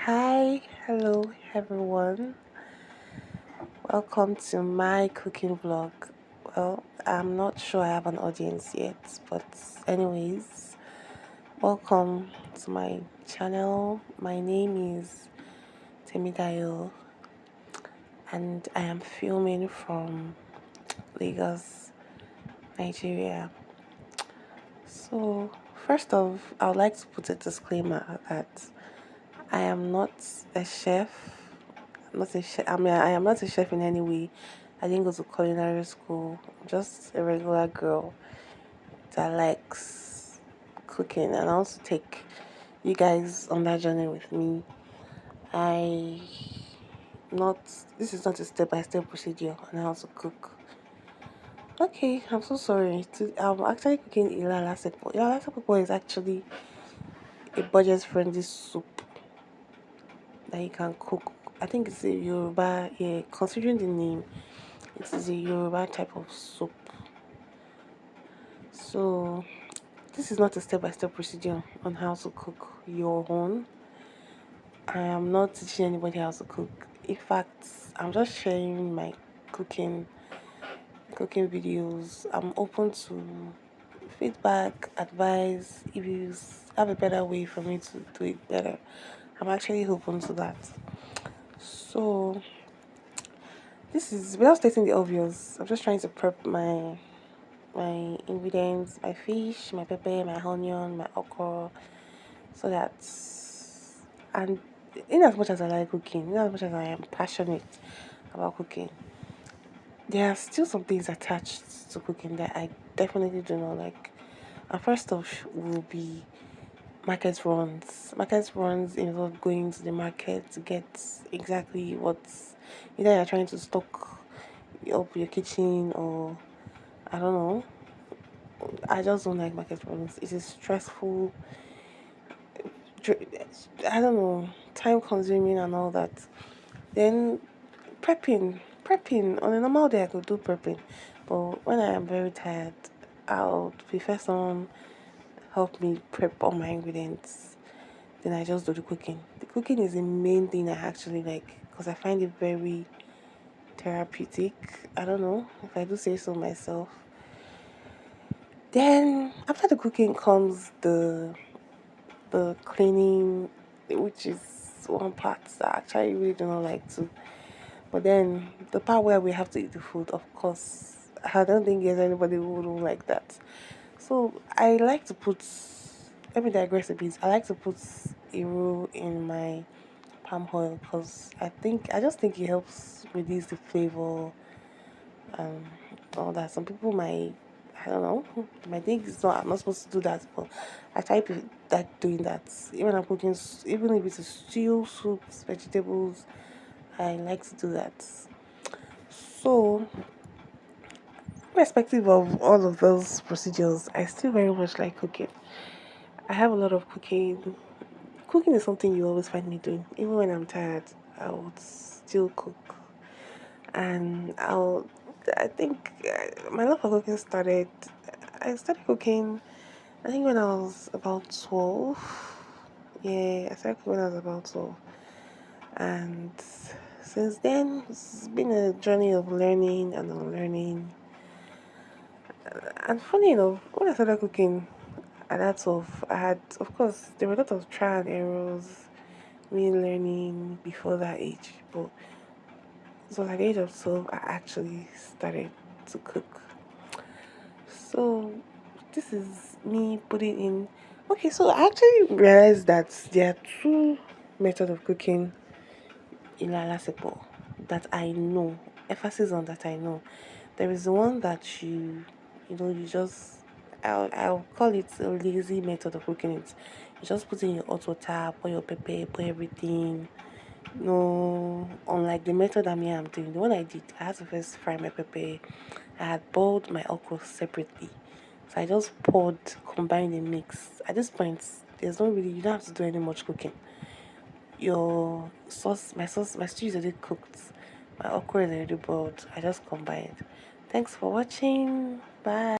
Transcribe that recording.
Hi, hello everyone. Welcome to my cooking vlog. Well, I'm not sure I have an audience yet, but anyways, welcome to my channel. My name is Temidayo and I am filming from Lagos, Nigeria. So, first off, I would like to put a disclaimer that I am not a chef. Not a chef. I am not a chef in any way. I didn't go to culinary school. I'm just a regular girl that likes cooking, and I want to take you guys on that journey with me. I not. This is not a step-by-step procedure on how to cook. Okay, I'm so sorry. I'm actually cooking Ila Asepo. Ila Asepo is actually a budget-friendly soup that you can cook. I think it's a Yoruba. Yeah, considering the name, it is a Yoruba type of soup. So this is not a step-by-step procedure on how to cook your own. I am not teaching anybody how to cook. In fact, I'm just sharing my cooking cooking videos. I'm open to feedback, advice. If you have a better way for me to do it better, I'm actually open to that. So this is without stating the obvious. I'm just trying to prep my ingredients, my fish, my pepper, my onion, my okra, so that and in as much as I like cooking, in as much as I am passionate about cooking, there are still some things attached to cooking that I definitely do not like. And first off will be market runs. Market runs involve going to the market to get exactly what's either you're trying to stock up your kitchen or I don't know. I just don't like market runs. It is stressful. I don't know, time consuming and all that. Then prepping on a normal day I could do prepping, but when I am very tired, I'll prefer someone help me prep all my ingredients. Then I just do the cooking. The cooking is the main thing I actually like because I find it very therapeutic. I don't know if I do say so myself. Then after the cooking comes the cleaning, which is one part that I actually really do not like to. But then the part where we have to eat the food, of course, I don't think there's anybody who wouldn't like that. So I like to put, let me digress a bit. I like to put roux in my palm oil because I just think it helps release the flavor and all that. Some people might, I don't know, might think it's not, I'm not supposed to do that, but I try to like doing that. Even I'm cooking, even if it's a stew, soups, vegetables, I like to do that. So, irrespective of all of those procedures, I still very much like cooking. I have a lot of cooking. Cooking is something you always find me doing. Even when I'm tired, I would still cook. And I think my love for cooking started, I started cooking, I think when I was about 12. Yeah, I started cooking when I was about 12. And since then, it's been a journey of learning and unlearning. And funny enough, when I started cooking at that 12, I had, of course, there were a lot of trial and errors, me learning before that age. But so at the age of 12, I actually started to cook. So this is me putting in. Okay, so I actually realized that there are two methods of cooking Ila Asepo that I know. Emphasis on that I know. There is the one that you just I'll call it a lazy method of cooking it. You just put in your hot water, pour your pepper, pour everything. No, unlike the method I'm doing, the one I did, I had to first fry my pepper. I had boiled my okra separately. So I just poured, combined the mix. At this point, there's no really, you don't have to do any much cooking. Sauce, my stew is already cooked. My okra is already boiled. I just combined. Thanks for watching. Bye.